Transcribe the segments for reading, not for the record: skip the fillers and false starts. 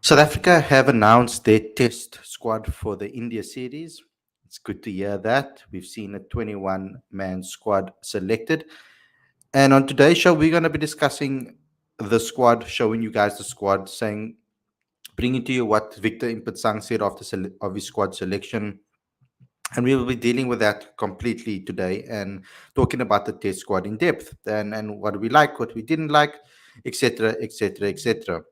South Africa have announced their test squad for the India series. It's good to hear that. We've seen a 21-man squad selected. And on today's show, we're going to be discussing the squad, showing you guys the squad, saying, bringing to you what Victor Impetsang said after of his squad selection. And we will be dealing with that completely today and talking about the test squad in depth and what we like, what we didn't like, etc., etc., etc.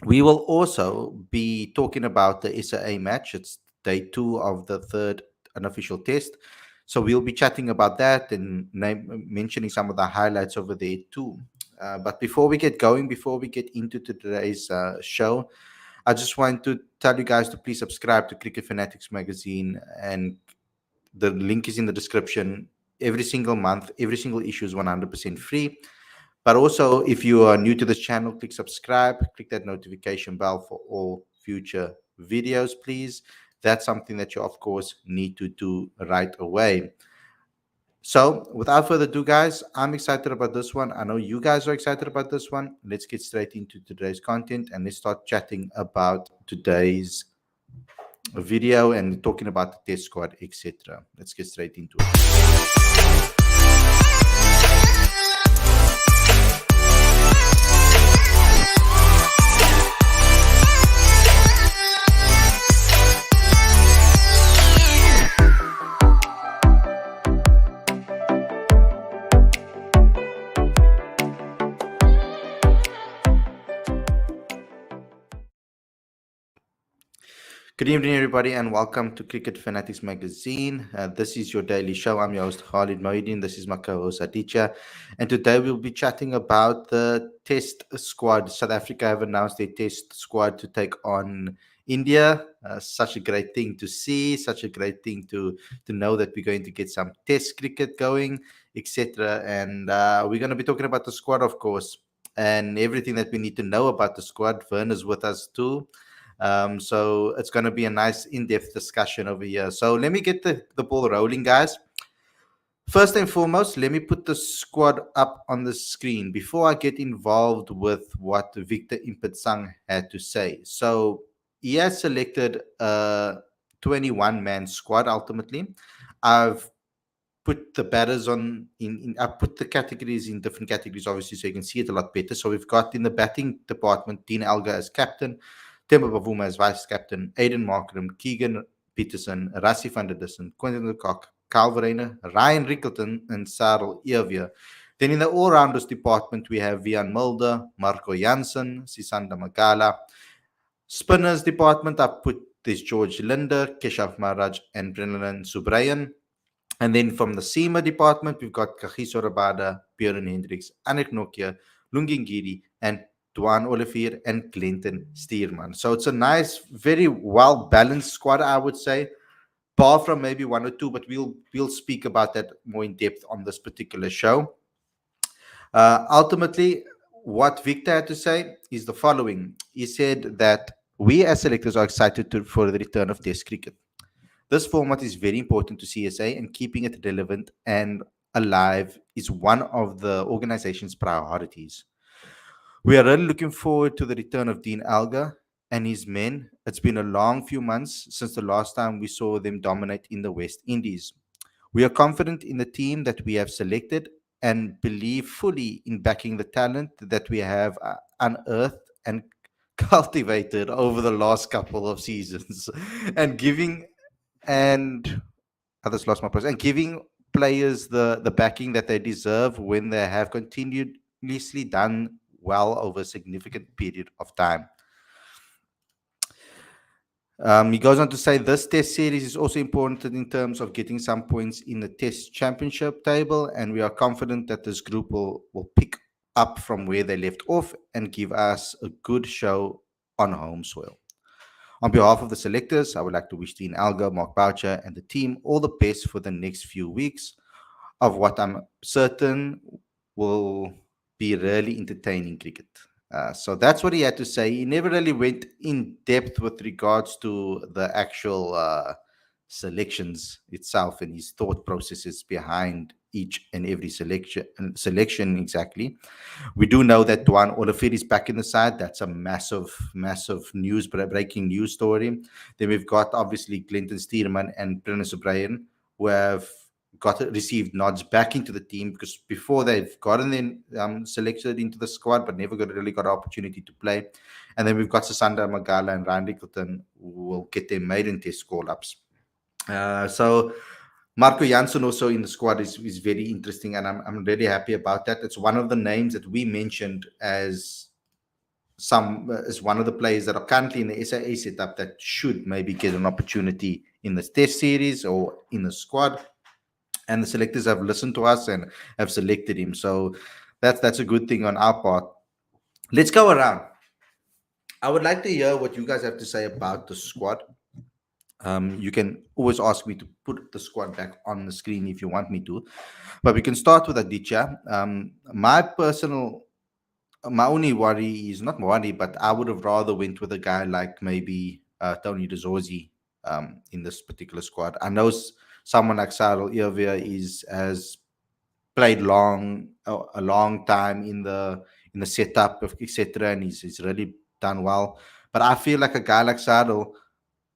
We will also be talking about the SAA match. It's day 2 of the third unofficial test. So we'll be chatting about that and mentioning some of the highlights over there too. But before we get going, before we get into today's show, I just want to tell you guys to please subscribe to Cricket Fanatics magazine, and the link is in the description. Every single month, every single issue is 100% free. But also, if you are new to this channel, click subscribe, click that notification bell for all future videos, please. That's something that you, of course, need to do right away. So, without further ado, guys, I'm excited about this one. I know you guys are excited about this one. Let's get straight into today's content and let's start chatting about today's video and talking about the test squad, etc. Let's get straight into it. Good evening, everybody, and welcome to Cricket Fanatics magazine. This is your daily show. I'm your host, Khalid. This is my co-host, Aditya. And today we'll be chatting about the test squad. South Africa have announced their test squad to take on India. Such a great thing to see, such a great thing to know that we're going to get some test cricket going, etc. And we're going to be talking about the squad, of course, and everything that we need to know about the squad. Vern is with us too. So it's going to be a nice in-depth discussion over here. So let me get the ball rolling, guys. First and foremost, let me put the squad up on the screen before I get involved with what Victor Impetsang had to say. So he has selected a 21-man squad ultimately. I've put the batters on I put the categories in different categories, obviously, so you can see it a lot better. So we've got in the batting department Dean Elgar as captain, Temba Bavuma as vice captain, Aiden Markram, Keegan Peterson, Rassie van der Dussen, Quentin de Kock, Kyle Verreynne, Ryan Rickleton, and Sarel Eerweer. Then in the all-rounders department, we have Vian Mulder, Marco Jansen, Sisanda Magala. Spinners department, I've put this George Linder, Keshav Maharaj, and Brennan Subrayan. And then from the seamer department, we've got Kagiso Rabada, Björn Hendricks, Anik Nokia, Lungingiri, and Duanne Olivier and Clinton Steerman. So it's a nice, very well-balanced squad, I would say, bar from maybe one or two, but we'll speak about that more in depth on this particular show. Ultimately, what Victor had to say is the following. He said that we as selectors are excited for the return of Test cricket. This format is very important to CSA, and keeping it relevant and alive is one of the organization's priorities. We are really looking forward to the return of Dean Elgar and his men. It's been a long few months since the last time we saw them dominate in the West Indies. We are confident in the team that we have selected and believe fully in backing the talent that we have unearthed and cultivated over the last couple of seasons and giving players the backing that they deserve when they have continuously done well over a significant period of time. He goes on to say this test series is also important in terms of getting some points in the test championship table, and we are confident that this group will pick up from where they left off and give us a good show on home soil. On behalf of the selectors, I would like to wish Dean Elgar, Mark Boucher, and the team all the best for the next few weeks of what I'm certain will be really entertaining cricket. So that's what he had to say. He never really went in depth with regards to the actual selections itself and his thought processes behind each and every selection exactly. We do know that Duanne Olivier is back in the side. That's a massive breaking news story. Then we've got obviously Clinton Steerman and Prince O'Brien, who have got received nods back into the team because before they've gotten then selected into the squad, but never really got an opportunity to play. And then we've got Sasanda Magala and Ryan Rickleton, who will get their maiden test call ups. So Marco Janssen also in the squad is very interesting, and I'm really happy about that. It's one of the names that we mentioned as one of the players that are currently in the SAA setup that should maybe get an opportunity in the test series or in the squad. And the selectors have listened to us and have selected him. So that's a good thing on our part. Let's go around. I would like to hear what you guys have to say about the squad. You can always ask me to put the squad back on the screen if you want me to, but we can start with Aditya. My only worry is not worry, but I would have rather went with a guy like maybe Tony DeZorzi in this particular squad. I know someone like Cyril Irvia has played a long time in the setup, etc., and he's really done well. But I feel like a guy like Cyril,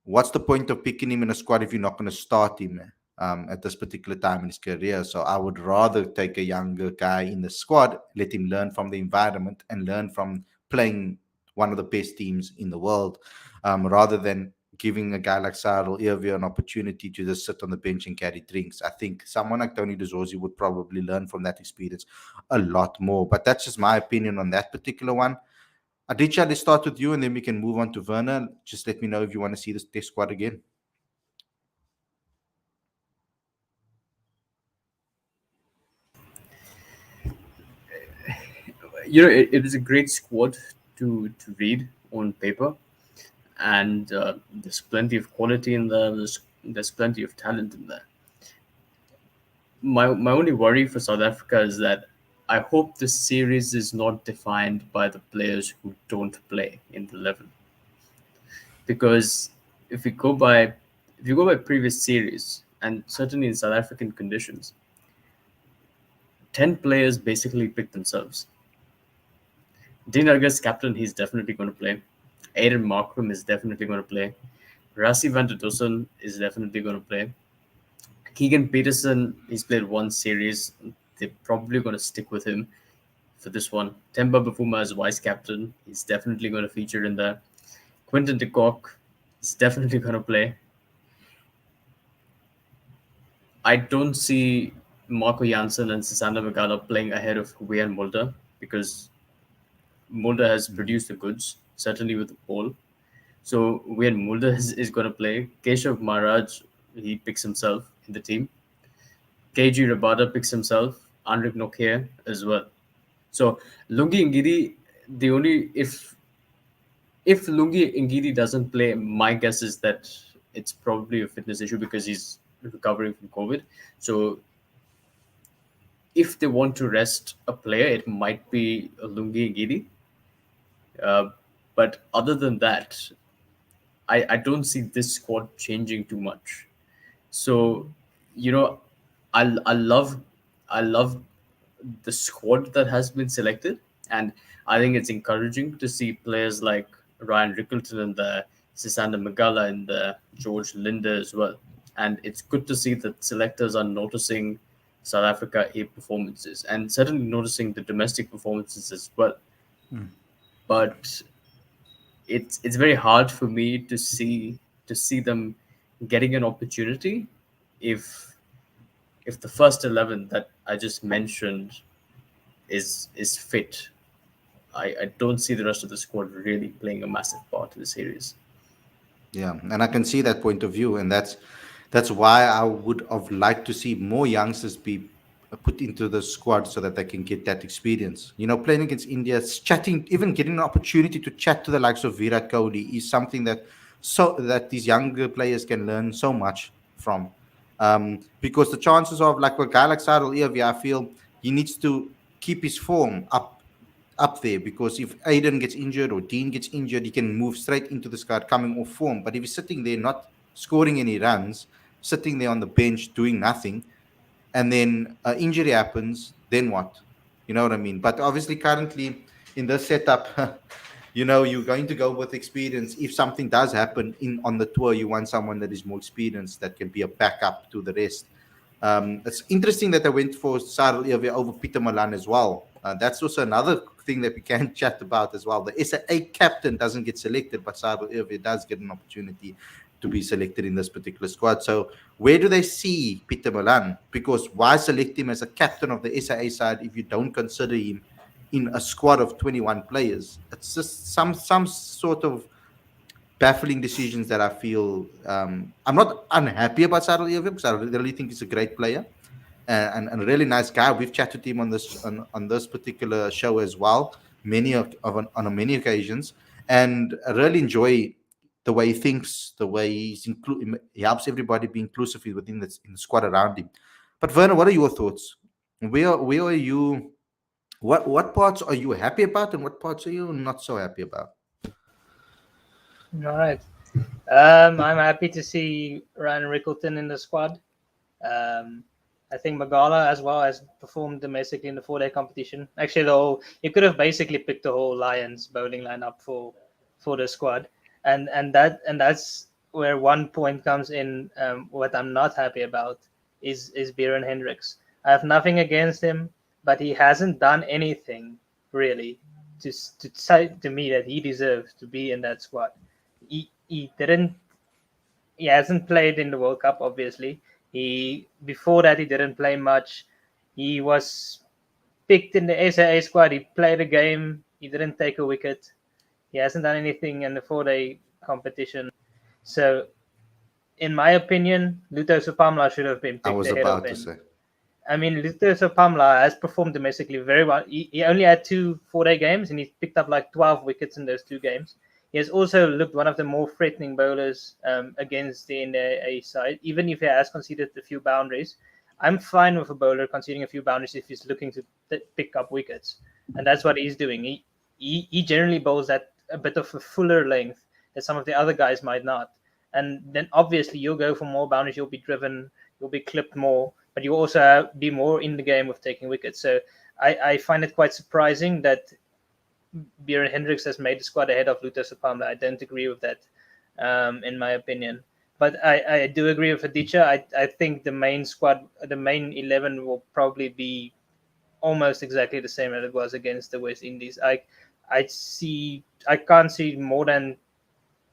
what's the point of picking him in a squad if you're not going to start him at this particular time in his career? So I would rather take a younger guy in the squad, let him learn from the environment and learn from playing one of the best teams in the world, rather than giving a guy like Cyril Irvia an opportunity to just sit on the bench and carry drinks. I think someone like Tony DeZorzi would probably learn from that experience a lot more. But that's just my opinion on that particular one. Aditya, let's start with you and then we can move on to Werner. Just let me know if you want to see this test squad again. It is a great squad to read on paper, and there's plenty of quality in there. There's plenty of talent in there. My only worry for South Africa is that I hope this series is not defined by the players who don't play in the 11, because if we go by if you go by previous series and certainly in South African conditions, 10 players basically pick themselves. Dean Argus, captain, he's definitely going to play. Aiden Markram is definitely going to play. Rassi van der Dussen is definitely going to play. Keegan Peterson, he's played one series. They're probably going to stick with him for this one. Temba Bafuma is vice captain. He's definitely going to feature in there. Quinton de Kock is definitely going to play. I don't see Marco Janssen and Susanna Magala playing ahead of Wian Mulder, because Mulder has produced the goods, certainly with the ball. So when Mulder is going to play, Keshav Maharaj, he picks himself in the team. KG Rabada picks himself, Andrik Nokia as well. So Lungi Ngidi, the only if Lungi Ngidi doesn't play, my guess is that it's probably a fitness issue because he's recovering from COVID. So if they want to rest a player, it might be Lungi Ngidi. Uh, but other than that, I don't see this squad changing too much. So, you know, I love I love the squad that has been selected, and I think it's encouraging to see players like Ryan Rickleton and the Sisanda Magala and the George Linde as well. And it's good to see that selectors are noticing South Africa A performances and certainly noticing the domestic performances as well. Mm. But it's very hard for me to see them getting an opportunity if the first 11 that I just mentioned is fit. I don't see the rest of the squad really playing a massive part in the series. Yeah, and I can see that point of view, and that's why I would have liked to see more youngsters be put into the squad so that they can get that experience. You know, playing against India, chatting, even getting an opportunity to chat to the likes of Virat Kohli is something that these younger players can learn so much from. Because the chances of like a guy like Cyril Irvia, I feel he needs to keep his form up there, because if Aiden gets injured or Dean gets injured, he can move straight into the squad coming off form. But if he's sitting there not scoring any runs, sitting there on the bench doing nothing, and then injury happens, then what? You know what I mean? But obviously, currently in this setup, you're going to go with experience. If something does happen on the tour, you want someone that is more experienced that can be a backup to the rest. It's interesting that I went for Sarel Irwe over Peter Malan as well. That's also another thing that we can chat about as well. The SA captain doesn't get selected, but Sarel Irwe does get an opportunity to be selected in this particular squad. So where do they see Peter Malan? Because why select him as a captain of the SAA side if you don't consider him in a squad of 21 players? It's just some sort of baffling decisions that I feel. I'm not unhappy about Sarel Irvin because I really think he's a great player and a really nice guy. We've chatted to him on this particular show as well, on many occasions, and I really enjoy the way he thinks, the way he helps everybody be inclusive within in the squad around him. But Werner, what are your thoughts? Where are you? What parts are you happy about, and what parts are you not so happy about? All right. I'm happy to see Ryan Rickleton in the squad. I think Magala as well has performed domestically in the 4-day competition. Actually, you could have basically picked the whole Lions bowling lineup for the squad, and that's where one point comes in. What I'm not happy about is Bjorn Hendricks. I have nothing against him, but he hasn't done anything really to say to me that he deserves to be in that squad. He didn't. He hasn't played in the World Cup, obviously. Before that he didn't play much. He was picked in the SAA squad. He played a game. He didn't take a wicket. He hasn't done anything in the 4-day competition. So, in my opinion, Luto Supamla should have been I picked was ahead of about to him. say. I mean, Luto Supamla has performed domestically very well. He only had 2 4-day games, and he picked up like 12 wickets in those 2 games. He has also looked one of the more threatening bowlers against the NAA side, even if he has conceded a few boundaries. I'm fine with a bowler conceding a few boundaries if he's looking to pick up wickets, and that's what he's doing. He generally bowls at a bit of a fuller length that some of the other guys might not, and then obviously you'll go for more boundaries. You'll be driven, you'll be clipped more, but you also be more in the game of taking wickets. So I find it quite surprising that Bjorn Hendricks has made the squad ahead of Luto Supamla. I don't agree with that, in my opinion. But I do agree with Aditya. I think the main squad, the main 11 will probably be almost exactly the same as it was against the West Indies. I can't see more than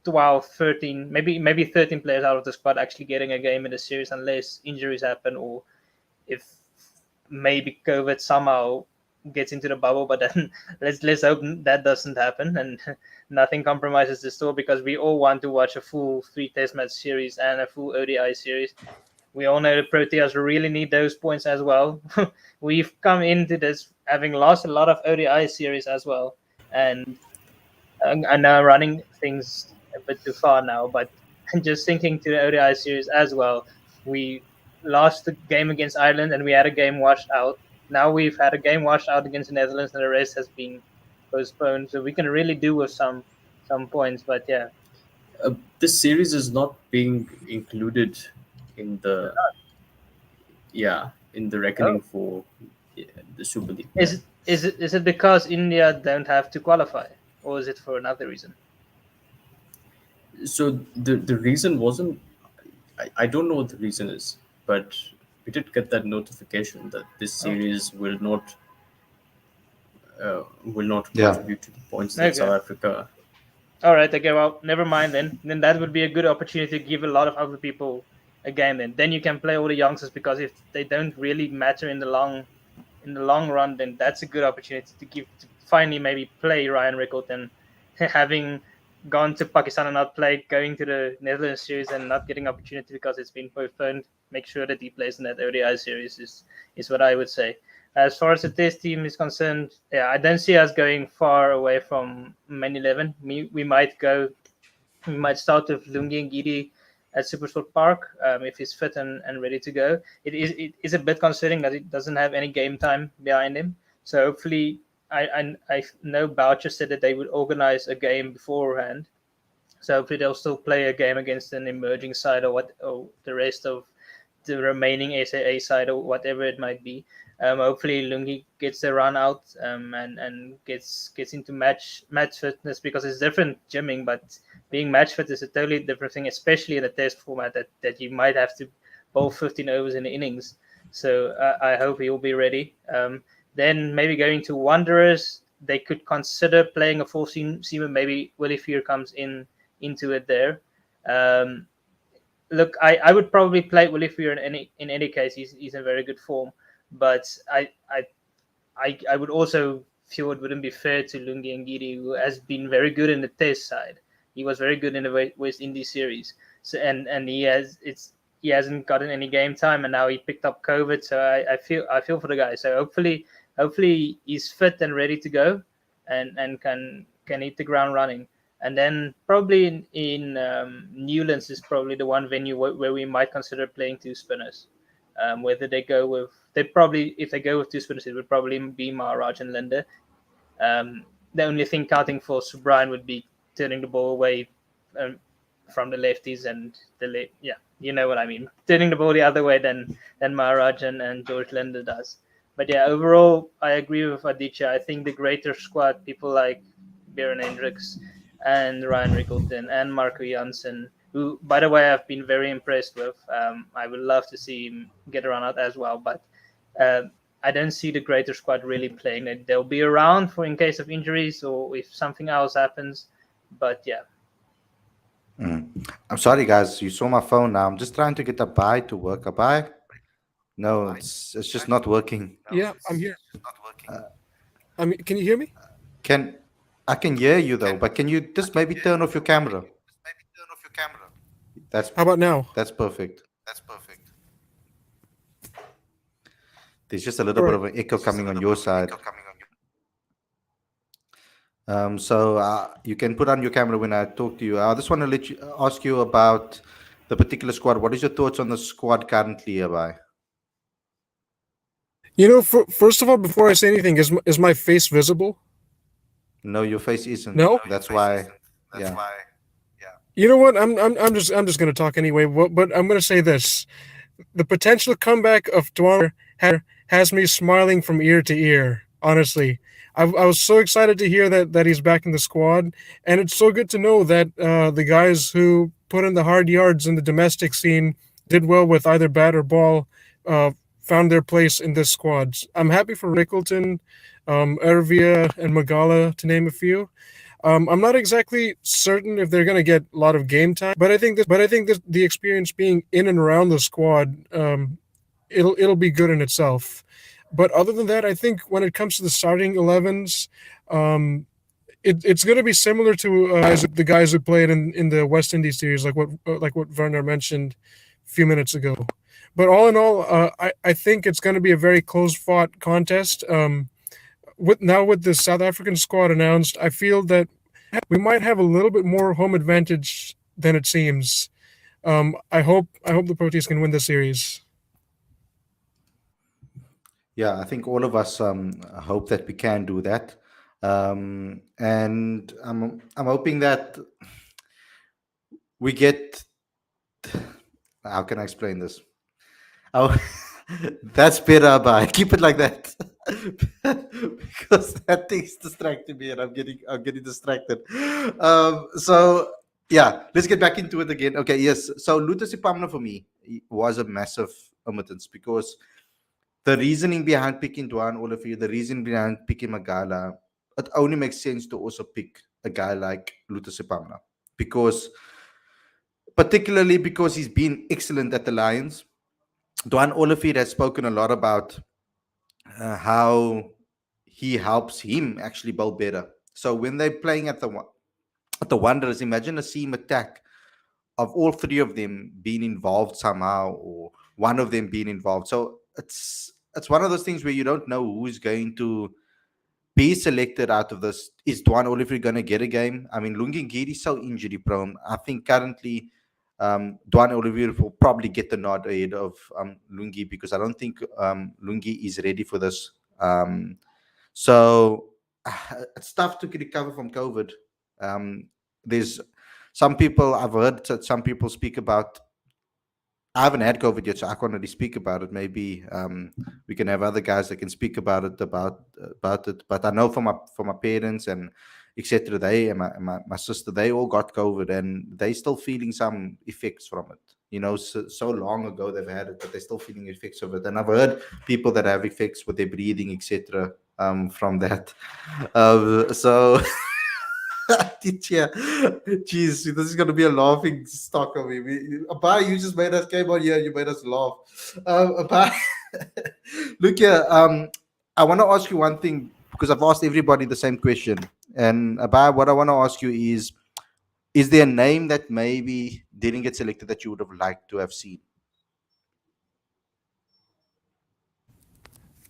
12, 13, maybe 13 players out of the squad actually getting a game in the series unless injuries happen or if maybe COVID somehow gets into the bubble, but then let's hope that doesn't happen and nothing compromises the store because we all want to watch a full 3 Test match series and a full ODI series. We all know the Proteas really need those points as well. We've come into this having lost a lot of ODI series as well, and I know I'm running things a bit too far now, but just thinking to the ODI series as well, we lost the game against Ireland and we had a game washed out. Now we've had a game washed out against the Netherlands and the rest has been postponed. So we can really do with some points, but yeah. This series is not being included in the in the reckoning Oh, for the Super League. Yeah. is it because India don't have to qualify, or is it for another reason? So the reason wasn't. I don't know what the reason is, but we did get that notification that this Oh, series will not Yeah. contribute to the points that okay. South Africa. All right. Okay. Well, never mind then. Then that would be a good opportunity to give a lot of other people a game. Then you can play all the youngsters because if they don't really matter in the long run, then that's a good opportunity to finally maybe play Ryan Rickleton, having gone to Pakistan and not played, going to the Netherlands series and not getting opportunity because it's been postponed. Make sure that he plays in that ODI series is what I would say. As far as the Test team is concerned, yeah, I don't see us going far away from main 11. We might start with Lungi and Gidi at Supersport Park if he's fit and ready to go. It is a bit concerning that it doesn't have any game time behind him. So hopefully, I know Boucher said that they would organize a game beforehand. So hopefully they'll still play a game against an emerging side or the rest of the remaining SAA side or whatever it might be. Hopefully Lungi gets the run out, and gets into match fitness, because it's different gymming, but being match fit is a totally different thing, especially in a test format that you might have to bowl 15 overs in the innings. So I hope he will be ready. Then maybe going to Wanderers, they could consider playing a full seamer. Maybe Willie Fear comes into it there. Um, Look, I would probably play Willie Fear in any case. He's in very good form, but I would also feel it wouldn't be fair to Lungi Ngidi, who has been very good in the Test side. He was very good in the West Indies series, so and he hasn't gotten any game time, and now he picked up COVID. So I feel for the guy. So hopefully he's fit and ready to go, and can hit the ground running. And then probably in Newlands is probably the one venue where we might consider playing two spinners. Whether they probably, if they go with two spinners, it would probably be Maharaj and Linda. The only thing counting for Subrian would be turning the ball away um, from the lefties and yeah, you know what I mean. Turning the ball the other way than Maharaj and George Linda does. But yeah, overall, I agree with Aditya. I think the greater squad, people like Björn Hendricks and Ryan Rickleton and Marco Janssen, who, by the way, I've been very impressed with. I would love to see him get a run out as well, but uh, I don't see the greater squad really playing. They'll be around for in case of injuries or if something else happens. But yeah, I'm sorry, guys. You saw my phone now. I'm just trying to get a buy to work. A buy? No, it's just not working. Yeah, I'm here. Uh, Can you hear me? can I can hear you though, but can you just maybe turn off your camera? That's How about now? that's perfect. There's just a All little bit right. of an echo coming on your side. So you can put on your camera when I talk to you. I just want to ask you about the particular squad. What is your thoughts on the squad currently, Abai? First of all, before I say anything, is my face visible? No, your face isn't. No. That's why. Yeah. You know what? I'm just going to talk anyway. But I'm going to say this: the potential comeback of Duanne has me smiling from ear to ear. Honestly, I was so excited to hear that he's back in the squad, and it's so good to know that the guys who put in the hard yards in the domestic scene did well with either bat or ball. Found their place in this squad. I'm happy for Rickleton, Ervia, and Magala, to name a few. I'm not exactly certain if they're going to get a lot of game time, but I think the experience being in and around the squad, it'll be good in itself. But other than that, I think when it comes to the starting 11s, it's going to be similar to the guys who played in the West Indies series, like what Werner mentioned a few minutes ago. But all in all, I think it's going to be a very close fought contest. With the South African squad announced, I feel that we might have a little bit more home advantage than it seems. I hope the Proteas can win the series. Yeah, I think all of us hope that we can do that. And I'm hoping that we get. How can I explain this? Oh, that's better, but keep it like that. Because that thing's distracting me and I'm getting distracted. So yeah, let's get back into it again. Okay, yes. So Luther Sipamna for me was a massive omittance because the reasoning behind picking Duanne Olivier, the reason behind picking Magala, it only makes sense to also pick a guy like Luther Sipamna because particularly because he's been excellent at the Lions. Duanne Olivier has spoken a lot about how he helps him actually bowl better. So when they're playing at the Wanderers, imagine a seam attack of all three of them being involved somehow, or one of them being involved. So it's one of those things where you don't know who's going to be selected out of this. Is Duanne Olivier going to get a game? I mean, Lungi Ngidi is so injury prone. I think currently Duanne Olivier will probably get the nod ahead of Lungi because I don't think Lungi is ready for this. So it's tough to recover from COVID. There's some people I've heard some people speak about I haven't had COVID yet, so I can't really speak about it. Maybe we can have other guys that can speak about it. But I know from my parents and etc. They and my sister, they all got COVID, and they still feeling some effects from it. So long ago they've had it, but they're still feeling effects of it. And I've heard people that have effects with their breathing, etc. From that. So Teacher, jeez, this is gonna be a laughing stock of me. Abai, you just made us came on here. You made us laugh. Abai, look here. I want to ask you one thing because I've asked everybody the same question. And Abai, what I want to ask you is there a name that maybe didn't get selected that you would have liked to have seen?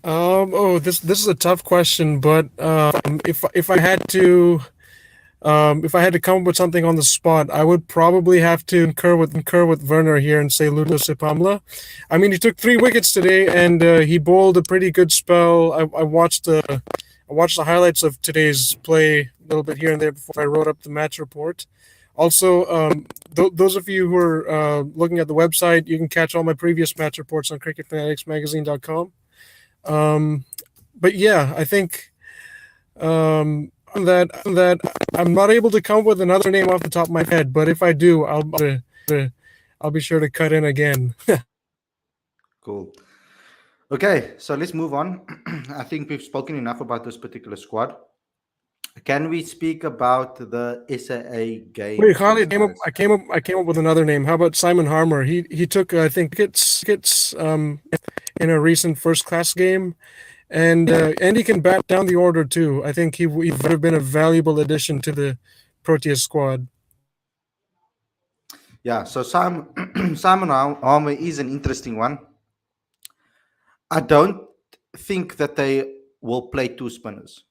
This is a tough question, but if I had to come up with something on the spot, I would probably have to concur with Werner here and say Ludo Sepamla. I mean, he took 3 wickets today, and he bowled a pretty good spell. I watched the highlights of today's play a little bit here and there before I wrote up the match report. Also, those of you who are looking at the website, you can catch all my previous match reports on cricketfanaticsmagazine.com. But yeah, I think that I'm not able to come up with another name off the top of my head. But if I do, I'll be sure to cut in again. Cool. Okay, so let's move on. I think we've spoken enough about this particular squad. Can we speak about the SAA game? Wait, Khalid, I came up with another name. How about Simon Harmer? He took I think wickets in a recent first class game, and he can bat down the order too. I think he would have been a valuable addition to the Proteas squad. Yeah, so Simon Harmer is an interesting one. I don't think that they will play 2 spinners.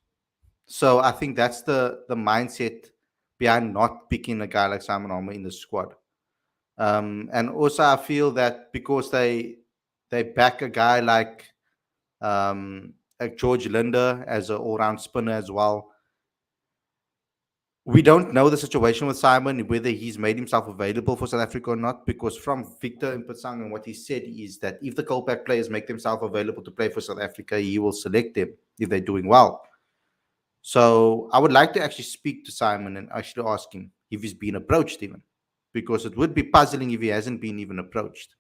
So I think that's the mindset behind not picking a guy like Simon Harmer in the squad. And also I feel that because they back a guy like George Linder as an all-round spinner as well. We don't know the situation with Simon, whether he's made himself available for South Africa or not, because from Victor Mpasang and what he said is that if the Kolpak players make themselves available to play for South Africa, he will select them if they're doing well. So I would like to actually speak to Simon and actually ask him if he's been approached even, because it would be puzzling if he hasn't been even approached.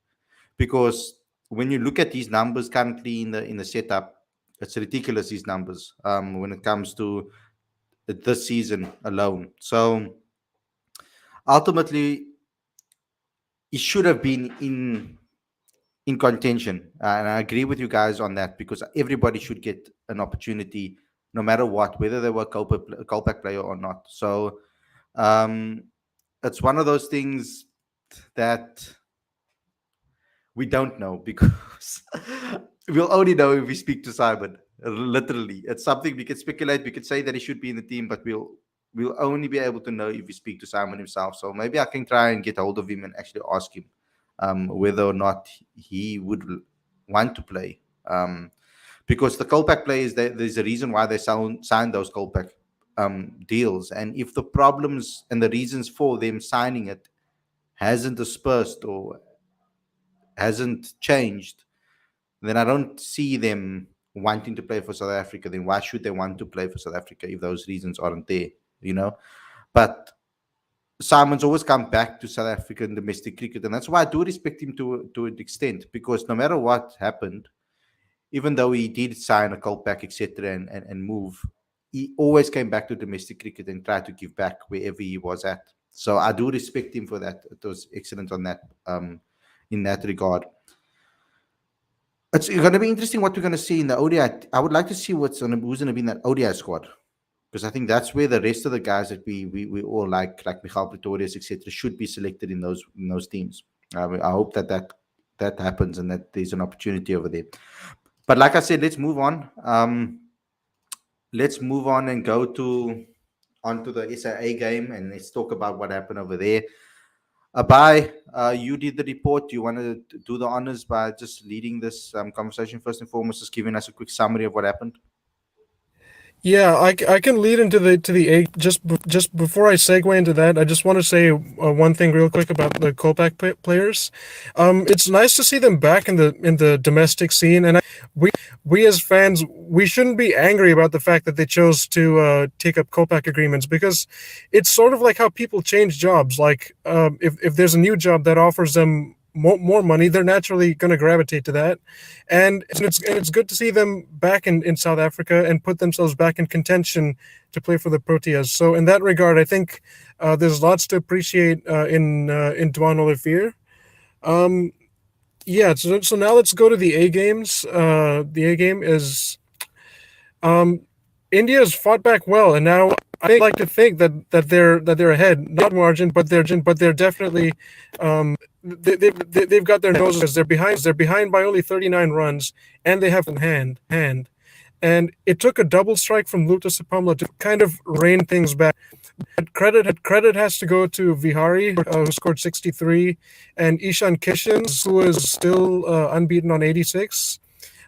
Because when you look at these numbers currently in the setup, it's ridiculous, these numbers, when it comes to this season alone. So ultimately, he should have been in contention, and I agree with you guys on that, because everybody should get an opportunity, no matter what, whether they were a Kolpak player or not. So it's one of those things that we don't know, because we'll only know if we speak to Simon. Literally, it's something we can speculate. We could say that he should be in the team, but we'll only be able to know if we speak to Simon himself. So maybe I can try and get hold of him and actually ask him whether or not he would want to play. Because the Kolpak players, there's a reason why they signed those Kolpak deals. And if the problems and the reasons for them signing it hasn't dispersed or hasn't changed, then I don't see them wanting to play for South Africa. Then why should they want to play for South Africa if those reasons aren't there, But Simon's always come back to South African domestic cricket, and that's why I do respect him to an extent, because no matter what happened, even though he did sign a Kolpak, etc., and move, he always came back to domestic cricket and tried to give back wherever he was at. So I do respect him for that. It was excellent on that, in that regard. It's going to be interesting what we're going to see in the ODI. I would like to see who's going to be in that ODI squad, because I think that's where the rest of the guys that we all like Michal Pretorius, etc., should be selected in those teams. I hope that happens and that there's an opportunity over there. But like I said, let's move on. Let's move on and go onto the SAA game, and let's talk about what happened over there. Abai, you did the report. Do you want to do the honors by just leading this conversation first and foremost, just giving us a quick summary of what happened? Yeah, I can lead into the A just before I segue into that. I just want to say one thing real quick about the Kolpak players. It's nice to see them back in the domestic scene, and we as fans we shouldn't be angry about the fact that they chose to take up Kolpak agreements because it's sort of like how people change jobs. Like if there's a new job that offers them more money, they're naturally going to gravitate to that, and it's good to see them back in South Africa and put themselves back in contention to play for the Proteas. So in that regard, I think there's lots to appreciate in Duanne Olivier. Um, yeah, so now let's go to the A games. The A game is um, India has fought back well, and now I like to think that they're ahead, not margin, but they're definitely they've got their noses. They're behind by only 39 runs, and they have in hand. And it took a double strike from Luta Sapamla to kind of rein things back. But credit has to go to Vihari, who scored 63, and Ishan Kishan, who is still unbeaten on 86.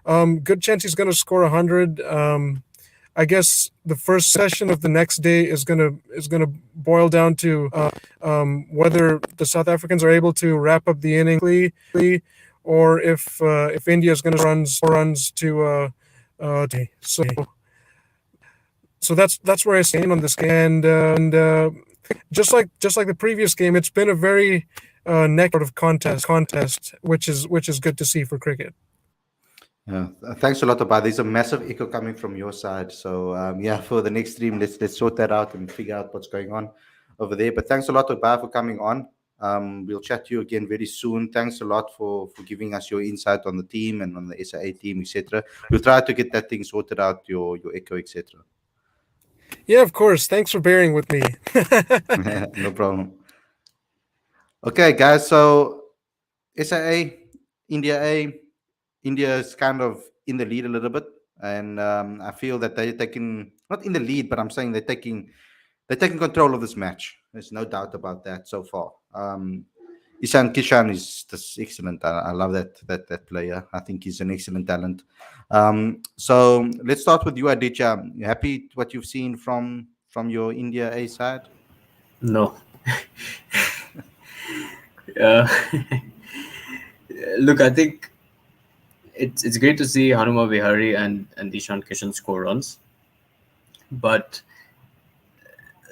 Good chance he's going to score 100. I guess the first session of the next day is gonna boil down to whether the South Africans are able to wrap up the inning quickly, or if India is going to runs to so that's where I stand on this game, and just like the previous game, it's been a very neck sort of contest, which is good to see for cricket. Yeah, thanks a lot, Abad. There's a massive echo coming from your side. So yeah, for the next stream, let's sort that out and figure out what's going on over there. But thanks a lot, Abad, for coming on. We'll chat to you again very soon. Thanks a lot for giving us your insight on the team and on the SIA team, etc. We'll try to get that thing sorted out, your echo, etc. Yeah, of course. Thanks for bearing with me. No problem. Okay, guys. So SIA, India A. India is kind of in the lead a little bit, and I feel that they're taking not in the lead, but I'm saying they're taking control of this match. There's no doubt about that so far. Ishan Kishan is just excellent. I love that player. I think he's an excellent talent. So let's start with you, Aditya. You happy with what you've seen from your India A side? No. uh, Look, I think it's great to see Hanuma Vihari and Ishan Kishan score runs, but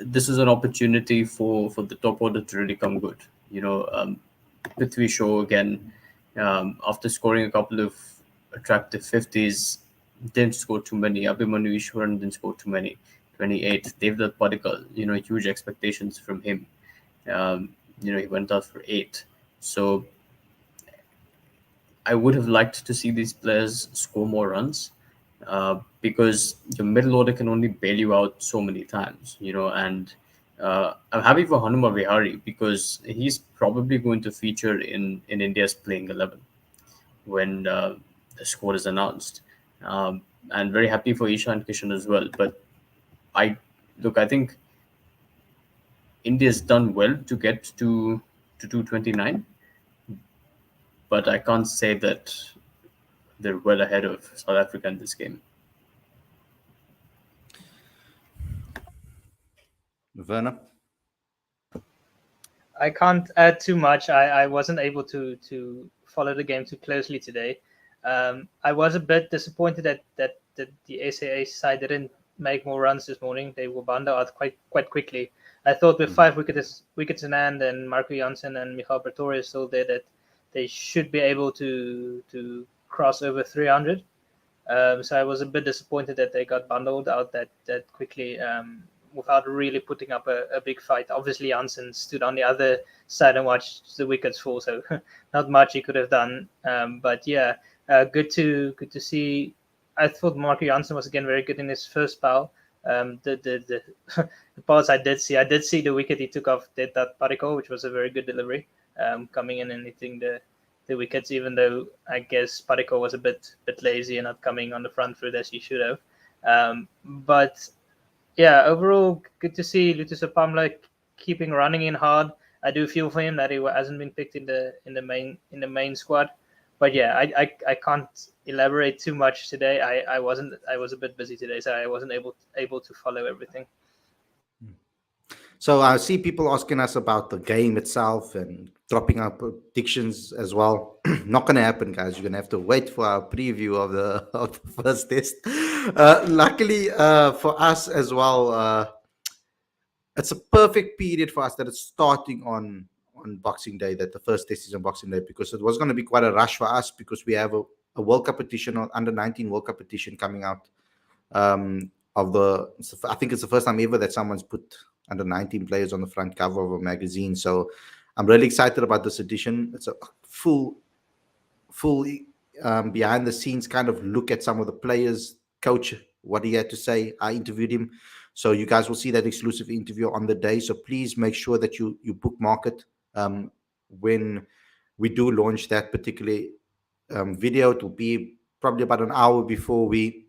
this is an opportunity for the top order to really come good. Prithvi Shaw again, after scoring a couple of attractive 50s, didn't score too many. Abhimanyu Ishwaran didn't score too many. 28. Devdutt Padikkal, huge expectations from him. He went out for 8. So I would have liked to see these players score more runs because your middle order can only bail you out so many times, and I'm happy for Hanuma Vihari because he's probably going to feature in India's playing 11 when the score is announced. And very happy for Ishan Kishan as well. But I think India's done well to get to 229, but I can't say that they're well ahead of South Africa in this game. Werner? I can't add too much. I wasn't able to follow the game too closely today. I was a bit disappointed that the SAA side didn't make more runs this morning. They were bundled out quite quickly. I thought with 5 wickets in hand and Marco Jansen and Michael Pretorius still there that they should be able to cross over 300. So I was a bit disappointed that they got bundled out that quickly without really putting up a big fight. Obviously, Jansen stood on the other side and watched the wickets fall, so not much he could have done. But yeah, good to see. I thought Marco Jansen was again very good in his first spell. The parts I did see the wicket he took off that Padikkal, which was a very good delivery, coming in and hitting the wickets, even though I guess Padikkal was a bit lazy and not coming on the front foot as he should have. But yeah, overall, good to see Luta Sapamla keeping running in hard. I do feel for him that he hasn't been picked in the main squad, But yeah, I can't elaborate too much today. I was a bit busy today, so I wasn't able to follow everything. So I see people asking us about the game itself and dropping our predictions as well. Not going to happen, guys. You're going to have to wait for our preview of the, of the first test. Luckily for us as well, it's a perfect period for us that it's starting on Boxing Day, that the first test is on Boxing Day, because it was going to be quite a rush for us because we have a World Cup petition, or under 19 World Cup petition coming out. I think it's the first time ever that someone's put under 19 players on the front cover of a magazine. So I'm really excited about this edition. It's a full behind the scenes kind of look at some of the players, coach, what he had to say. I interviewed him. So you guys will see that exclusive interview on the day. So please make sure that you bookmark it when we do launch that particular video. It will be probably about an hour before we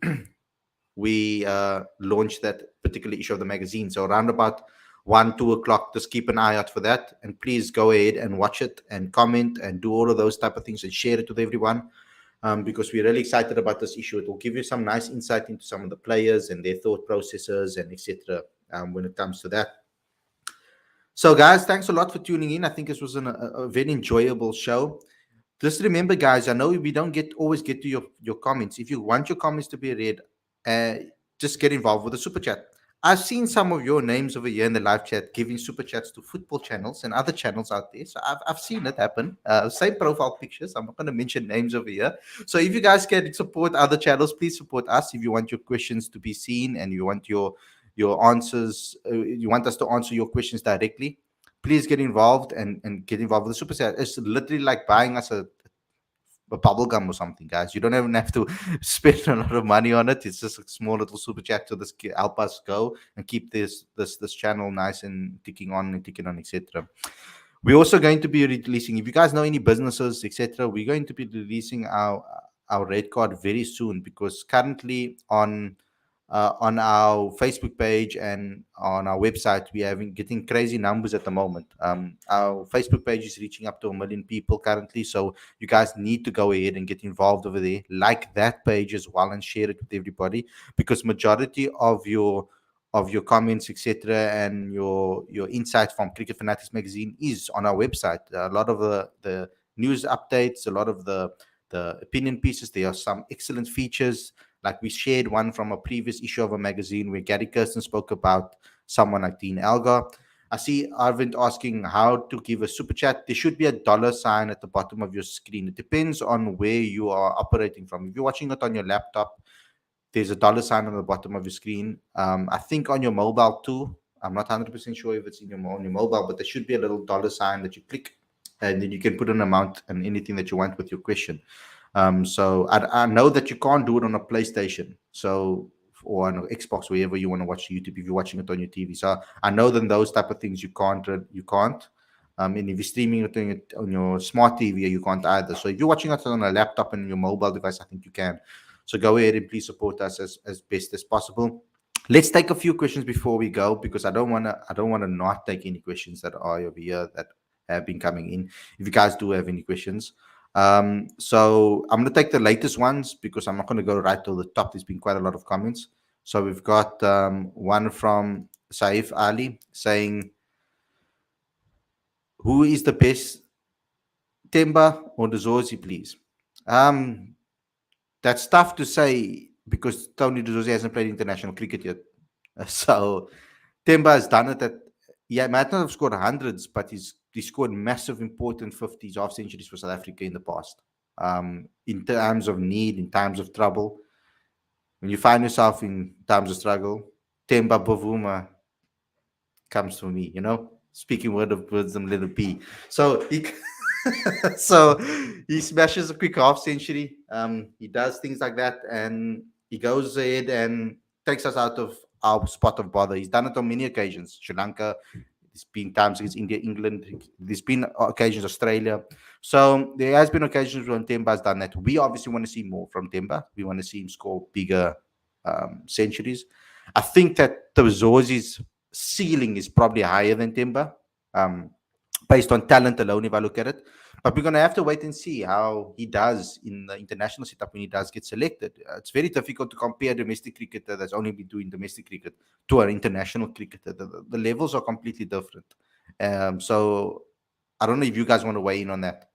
launch that particular issue of the magazine. So around about 1-2 o'clock, just keep an eye out for that, and please go ahead and watch it and comment and do all of those type of things and share it with everyone, because we're really excited about this issue. It will give you some nice insight into some of the players and their thought processes and etc. When it comes to that. So guys, thanks a lot for tuning in. I think this was a very enjoyable show. Just remember, guys, I know we don't always get to your comments. If you want your comments to be read, just get involved with the super chat. I've seen some of your names over here in the live chat giving super chats to football channels and other channels out there. So I've seen it happen. Same profile pictures. I'm not going to mention names over here. So if you guys can support other channels, please support us. If you want your questions to be seen and you want your answers, you want us to answer your questions directly, please get involved and get involved with the super chat. It's literally like buying us a bubble gum or something, guys. You don't even have to spend a lot of money on it. It's just a small little super chat to this help us go and keep this channel nice and ticking on, etc. We're also going to be releasing, if you guys know any businesses, etc., we're going to be releasing our red card very soon, because currently on our Facebook page and on our website, we are getting crazy numbers at the moment. Our Facebook page is reaching up to 1 million people currently, so you guys need to go ahead and get involved over there, like that page as well, and share it with everybody, because majority of your comments, etc., and your insights from Cricket Fanatics magazine is on our website. A lot of the news updates, a lot of the opinion pieces, there are some excellent features. Like we shared one from a previous issue of a magazine where Gary Kirsten spoke about someone like Dean Elgar. I see Arvind asking how to give a super chat. There should be a $sign at the bottom of your screen. It depends on where you are operating from. If you're watching it on your laptop, there's a $sign on the bottom of your screen. I think on your mobile too. I'm not 100% sure if it's on your mobile, but there should be a little $sign that you click, and then you can put an amount and anything that you want with your question. So I know that you can't do it on a PlayStation, or on an Xbox, wherever you want to watch YouTube, if you're watching it on your TV. So I know that those type of things you can't. And if you're streaming it on your smart TV, you can't either. So if you're watching it on a laptop and your mobile device, I think you can. So go ahead and please support us as best as possible. Let's take a few questions before we go, because I don't want to not take any questions that are over here that have been coming in. If you guys do have any questions. So I'm going to take the latest ones, because I'm not going to go right to the top. There's been quite a lot of comments. So we've got one from Saif Ali saying, who is the best, Temba or Dzozi, please? That's tough to say, because Tony Dzozi hasn't played international cricket yet. So Temba has done it he might not have scored hundreds, but he scored massive, important 50s, half centuries for South Africa in the past. In times of need, in times of trouble, when you find yourself in times of struggle, Temba Bavuma comes to me, speaking word of wisdom, little P. So he smashes a quick half century. He does things like that, and he goes ahead and takes us out of our spot of bother. He's done it on many occasions. Sri Lanka, there's been times against India, England, there's been occasions Australia. So there has been occasions when Temba has done that. We obviously want to see more from Temba. We want to see him score bigger centuries. I think that Dzozi's ceiling is probably higher than Temba. based on talent alone, if I look at it. But we're going to have to wait and see how he does in the international setup when he does get selected. It's very difficult to compare a domestic cricketer that's only been doing domestic cricket to an international cricketer. The levels are completely different. So I don't know if you guys want to weigh in on that.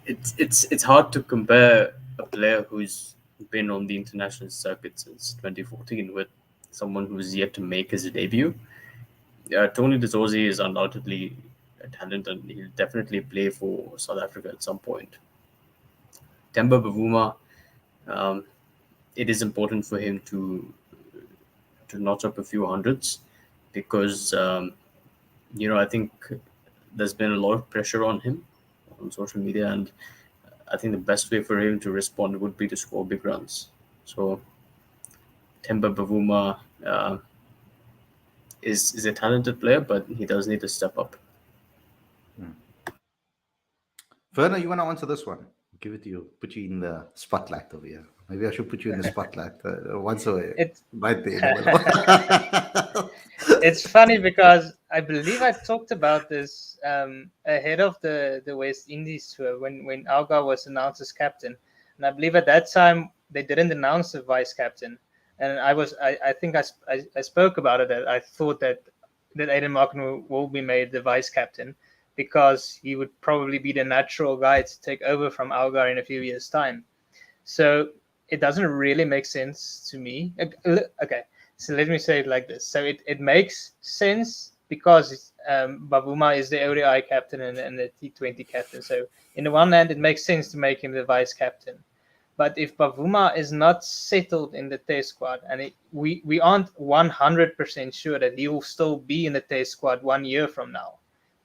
It's hard to compare a player who's been on the international circuit since 2014 with someone who's yet to make his debut. Tony DeZorzi is undoubtedly a talent, and he'll definitely play for South Africa at some point. Temba Bavuma, um, it is important for him to notch up a few hundreds because I think there's been a lot of pressure on him on social media, and I think the best way for him to respond would be to score big runs. So Temba Bavuma is a talented player, but he does need to step up. Werner, you want to answer this one? Give it to you. Put you in the spotlight over here. Maybe I should put you in the spotlight once away. It's Right there. it's funny because I believe I talked about this ahead of the West Indies tour when Algar was announced as captain, and I believe at that time they didn't announce the vice captain, and I think I spoke about it, that I thought that Aiden Markin will be made the vice captain because he would probably be the natural guy to take over from Algar in a few years' time. So it doesn't really make sense to me. Okay, so let me say it like this. So it makes sense because Bavuma is the ODI captain and the T20 captain. So in the one hand, it makes sense to make him the vice captain. But if Bavuma is not settled in the test squad, and we aren't 100% sure that he will still be in the test squad 1 year from now,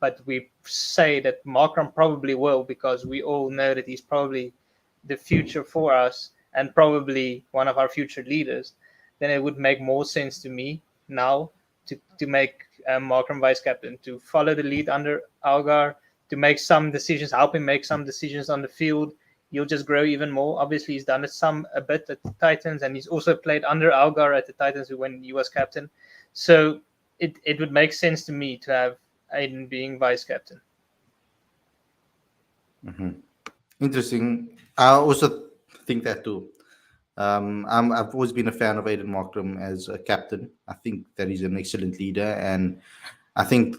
but we say that Markram probably will because we all know that he's probably the future for us and probably one of our future leaders, then it would make more sense to me now to make Markram vice captain, to follow the lead under Algar, to make some decisions, help him make some decisions on the field. He'll just grow even more. Obviously, he's done it a bit at the Titans, and he's also played under Algar at the Titans when he was captain. So it would make sense to me to have Aiden being vice captain. Mm-hmm. Interesting. I also think that too. I've always been a fan of Aiden Markram as a captain. I think that he's an excellent leader, and I think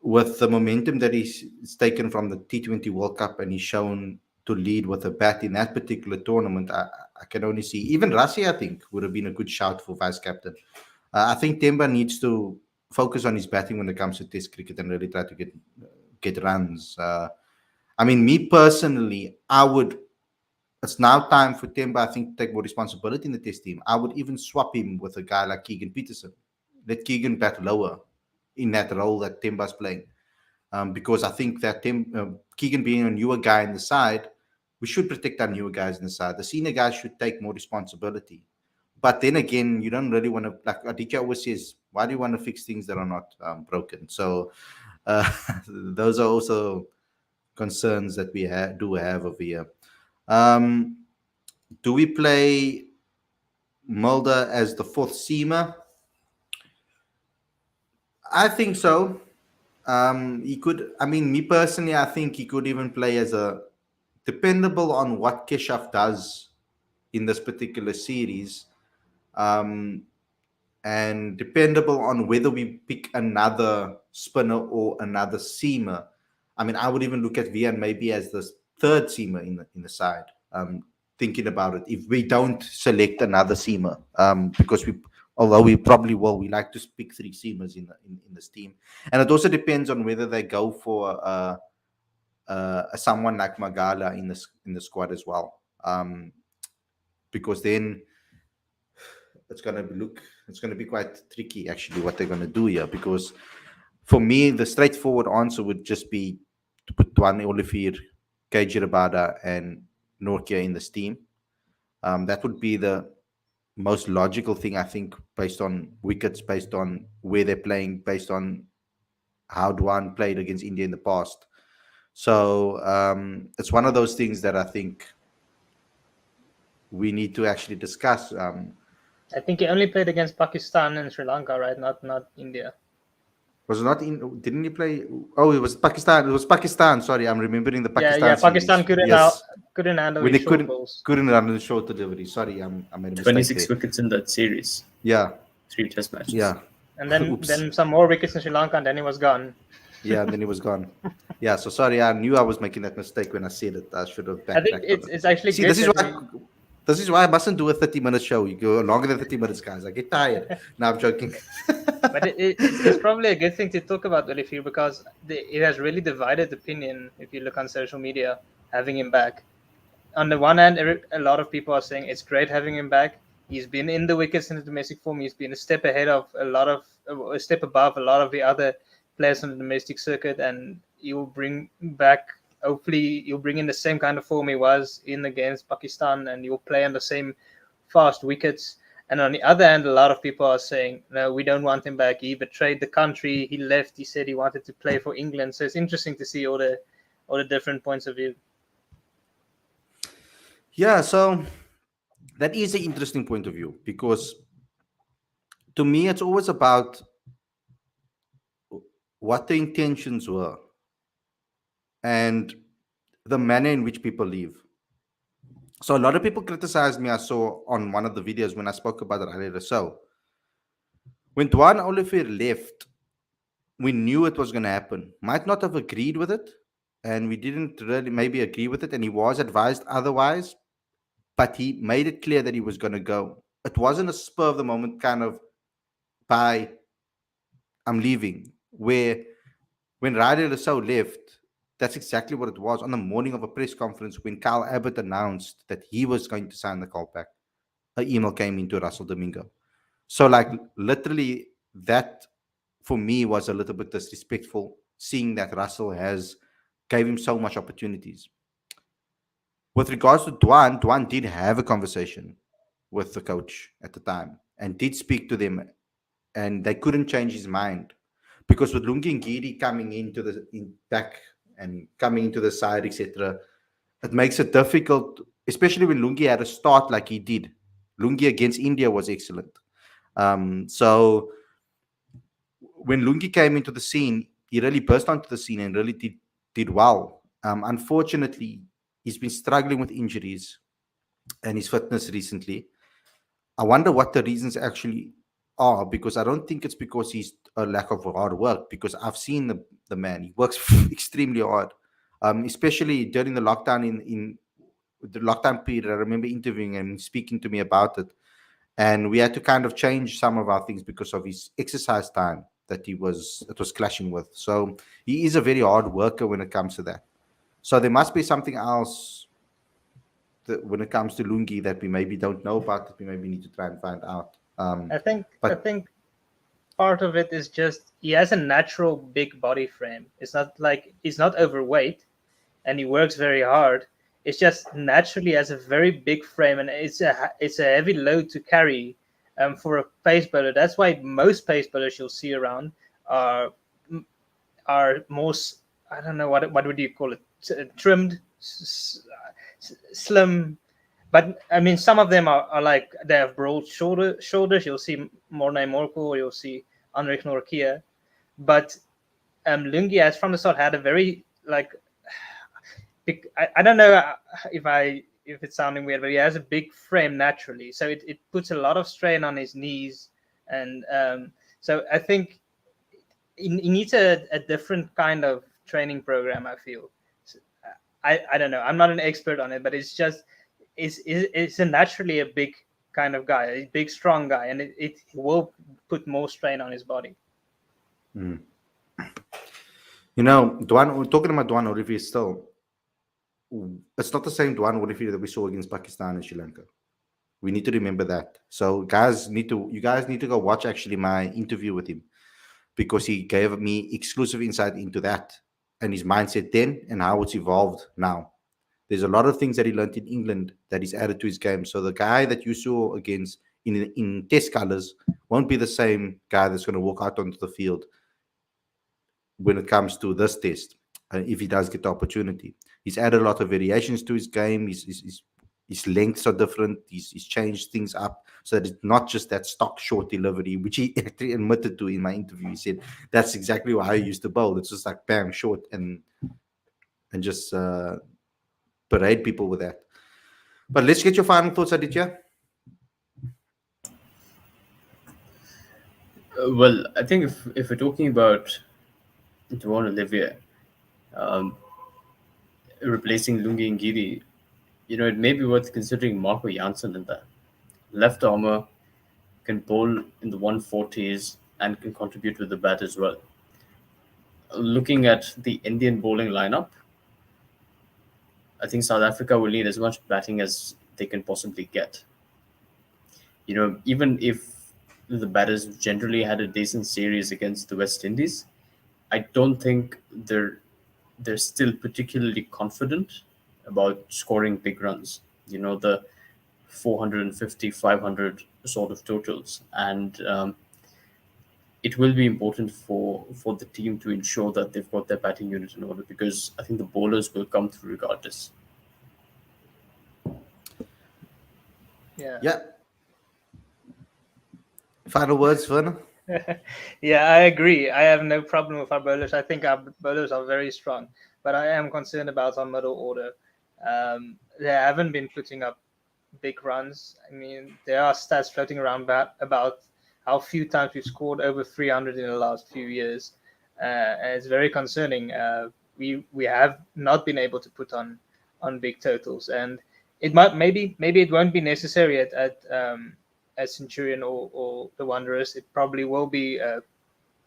with the momentum that he's taken from the T20 World Cup and he's shown to lead with a bat in that particular tournament, I can only see even Rassi, I think, would have been a good shout for vice captain. I think Temba needs to focus on his batting when it comes to Test cricket and really try to get runs. I mean, me personally, it's now time for Temba, I think, to take more responsibility in the Test team. I would even swap him with a guy like Keegan Peterson. Let Keegan bat lower in that role that Temba's playing. Because I think that Keegan being a newer guy in the side, we should protect our newer guys in the side. The senior guys should take more responsibility. But then again, you don't really want to, like Aditya always says, why do you want to fix things that are not broken? So those are also concerns that we do have over here. Do we play Mulder as the fourth seamer? I think so. He could. I mean, me personally, I think he could even play as a dependable on what Keshav does in this particular series, and dependable on whether we pick another spinner or another seamer. I mean, I would even look at Vian maybe as the third seamer in the side. Thinking about it, if we don't select another seamer, because although we probably will, we like to pick three seamers in this team, and it also depends on whether they go for someone like Magala in the squad as well, because then it's going to be quite tricky actually what they're going to do here. Because for me, the straightforward answer would just be to put Duanne Olivier, KJ Rabada, and Norkia in this team. That would be the most logical thing, I think, based on wickets, based on where they're playing, based on how Duanne played against India in the past. So it's one of those things that I think we need to actually discuss. I think he only played against Pakistan and Sri Lanka, right? Not India. Was it not in? Didn't he play? Oh, it was Pakistan. It was Pakistan. Sorry, I'm remembering the Yeah, Pakistan yeah. Pakistan series. Yes, couldn't handle when his they short balls. couldn't run the short delivery. Sorry, I made a mistake 26 there. wickets in that series, Yeah, 3 test matches. yeah. And then Oops. some more wickets in Sri Lanka, and then he was gone. Yeah, and then he was gone. Yeah, so sorry. I knew I was making that mistake when I said it. I should have I think backtracked on it. it's actually See, good this is that why. This is why I mustn't do a 30-minute show. You go longer than 30 minutes, guys. I get tired. No, I'm joking. but it's probably a good thing to talk about Olivier because it has really divided opinion if you look on social media having him back. On the one hand, a lot of people are saying it's great having him back. He's been in the wickets in the domestic form. He's been a step ahead of a step above a lot of the other players on the domestic circuit, and he'll bring back. Hopefully, he'll bring in the same kind of form he was in against Pakistan, and he'll play on the same fast wickets. And on the other hand, a lot of people are saying, no, we don't want him back. He betrayed the country. He left. He said he wanted to play for England. So it's interesting to see all the different points of view. Yeah, so that is an interesting point of view because to me, it's always about what the intentions were and the manner in which people leave. So a lot of people criticized me. I saw on one of the videos when I spoke about Raleigh so when Duanne Olivier left, we knew it was going to happen. Might not have agreed with it, and we didn't really maybe agree with it, and he was advised otherwise, but he made it clear that he was going to go. It wasn't a spur of the moment kind of by I'm leaving. Where when Ryder Lasso left, that's exactly what it was. On the morning of a press conference when Kyle Abbott announced that he was going to sign the Kolpak, an email came into Russell Domingo. So, like, literally, that for me was a little bit disrespectful, seeing that Russell has gave him so much opportunities. With regards to Duanne did have a conversation with the coach at the time and did speak to them, and they couldn't change his mind because with Lungi and Giri coming into back and coming into the side, etc., it makes it difficult, especially when Lungi had a start like he did. Lungi against India was excellent. So when Lungi came into the scene, he really burst onto the scene and really did well. Unfortunately, he's been struggling with injuries and his fitness recently. I wonder what the reasons actually are because I don't think it's because he's a lack of hard work because I've seen the man. He works extremely hard, especially during the lockdown in the lockdown period. I remember interviewing him, speaking to me about it, and we had to kind of change some of our things because of his exercise time that it was clashing with. So he is a very hard worker when it comes to that. So there must be something else when it comes to Lungi that we maybe don't know about that we maybe need to try and find out. I think part of it is just he has a natural big body frame. It's not like he's not overweight, and he works very hard. It's just naturally has a very big frame, and it's a heavy load to carry for a pace bowler. That's why most pace bowlers you'll see around are more. I don't know what would you call it? Trimmed, slim. But I mean, some of them are like they have broad shoulders. You'll see Mornay Morko, or you'll see Anrich Norkia. But Lungi has from the start had a very like big, I don't know if it's sounding weird, but he has a big frame naturally, so it puts a lot of strain on his knees, and so I think he needs a different kind of training program. I feel. I don't know. I'm not an expert on it, but it's just it's a naturally a big kind of guy, a big strong guy, and it will put more strain on his body. Mm. You know, talking about Duanne Olivier still, it's not the same Duanne Olivier that we saw against Pakistan and Sri Lanka. We need to remember that. So you guys need to go watch actually my interview with him because he gave me exclusive insight into that and his mindset then and how it's evolved now. There's a lot of things that he learned in England that he's added to his game. So the guy that you saw against in test colors won't be the same guy that's going to walk out onto the field when it comes to this test, if he does get the opportunity. He's added a lot of variations to his game. He's his lengths are different. He's changed things up so that it's not just that stock short delivery, which he actually admitted to in my interview. He said that's exactly how I used to bowl. It's just like bam, short, and just parade people with that. But let's get your final thoughts, Aditya. Well, I think if we're talking about Duanne Olivier replacing Lungi Ngiri, it may be worth considering Marco Janssen in there. Left armour, can bowl in the 140s and can contribute with the bat as well. Looking at the Indian bowling lineup, I think South Africa will need as much batting as they can possibly get. Even if the batters generally had a decent series against the West Indies, I don't think they're still particularly confident about scoring big runs. The 450, 500 sort of totals, and it will be important for the team to ensure that they've got their batting unit in order, because I think the bowlers will come through regardless. Yeah. Final words, Werner? Yeah, I agree. I have no problem with our bowlers. I think our bowlers are very strong, but I am concerned about our middle order. They haven't been putting up big runs. I mean, there are stats floating around about how few times we've scored over 300 in the last few years, and it's very concerning. We have not been able to put on big totals, and it might maybe it won't be necessary at Centurion or the Wanderers. It probably will be a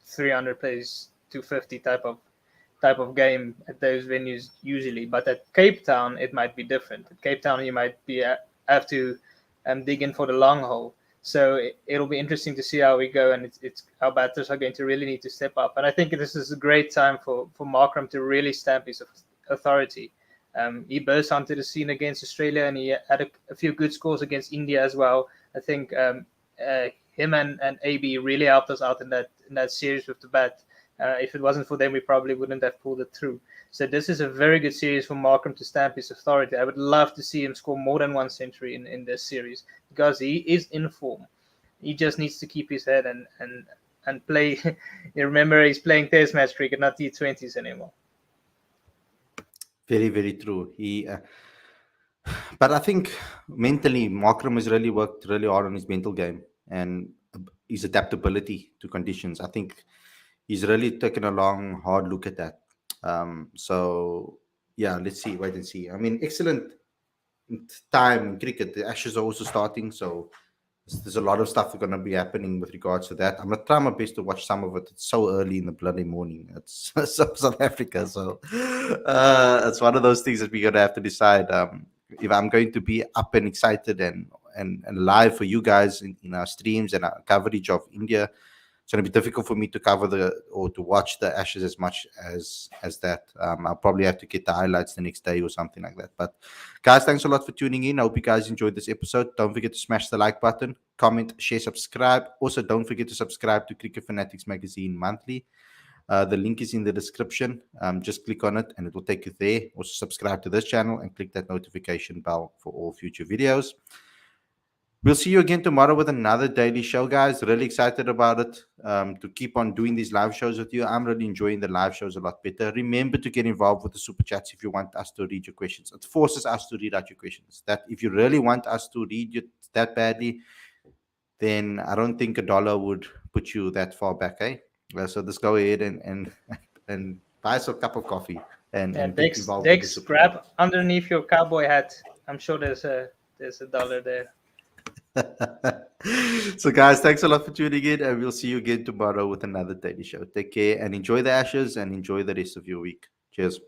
300 plays 250 type of game at those venues usually. But at Cape Town, it might be different. At Cape Town, you might have to dig in for the long haul. So it'll be interesting to see how we go, and it's our batters are going to really need to step up. And I think this is a great time for Markram to really stamp his authority. He burst onto the scene against Australia, and he had a few good scores against India as well. I think him and AB really helped us out in that series with the bat. If it wasn't for them, we probably wouldn't have pulled it through. So this is a very good series for Markram to stamp his authority. I would love to see him score more than one century in this series, because he is in form. He just needs to keep his head and play. You remember, he's playing Test match cricket, not T20s anymore. Very, very true. But I think mentally, Markram has really worked really hard on his mental game and his adaptability to conditions. I think he's really taken a long, hard look at that. So yeah, let's see, wait and see. I mean, excellent time in cricket. The Ashes are also starting, so there's a lot of stuff going to be happening with regards to that. I'm gonna try my best to watch some of it. It's so early in the bloody morning. It's South Africa, so it's one of those things that we're gonna have to decide. If I'm going to be up and excited and live for you guys in our streams and our coverage of India, it's going to be difficult for me to cover to watch the Ashes as much as that. I'll probably have to get the highlights the next day or something like that. But guys, thanks a lot for tuning in. I hope you guys enjoyed this episode. Don't forget to smash the like button, comment, share, subscribe. Also, don't forget to subscribe to Cricket Fanatics Magazine monthly. The link is in the description. Just click on it and it will take you there. Also, subscribe to this channel and click that notification bell for all future videos. We'll see you again tomorrow with another daily show, guys. Really excited about it, to keep on doing these live shows with you. I'm really enjoying the live shows a lot better. Remember to get involved with the super chats if you want us to read your questions. It forces us to read out your questions. That if you really want us to read it that badly, then I don't think $1 would put you that far back, eh? So just go ahead and buy us a cup of coffee and get involved. Dex, grab underneath your cowboy hat. I'm sure there's a $1 there. So guys, thanks a lot for tuning in, and we'll see you again tomorrow with another daily show. Take care and enjoy the Ashes and enjoy the rest of your week. Cheers.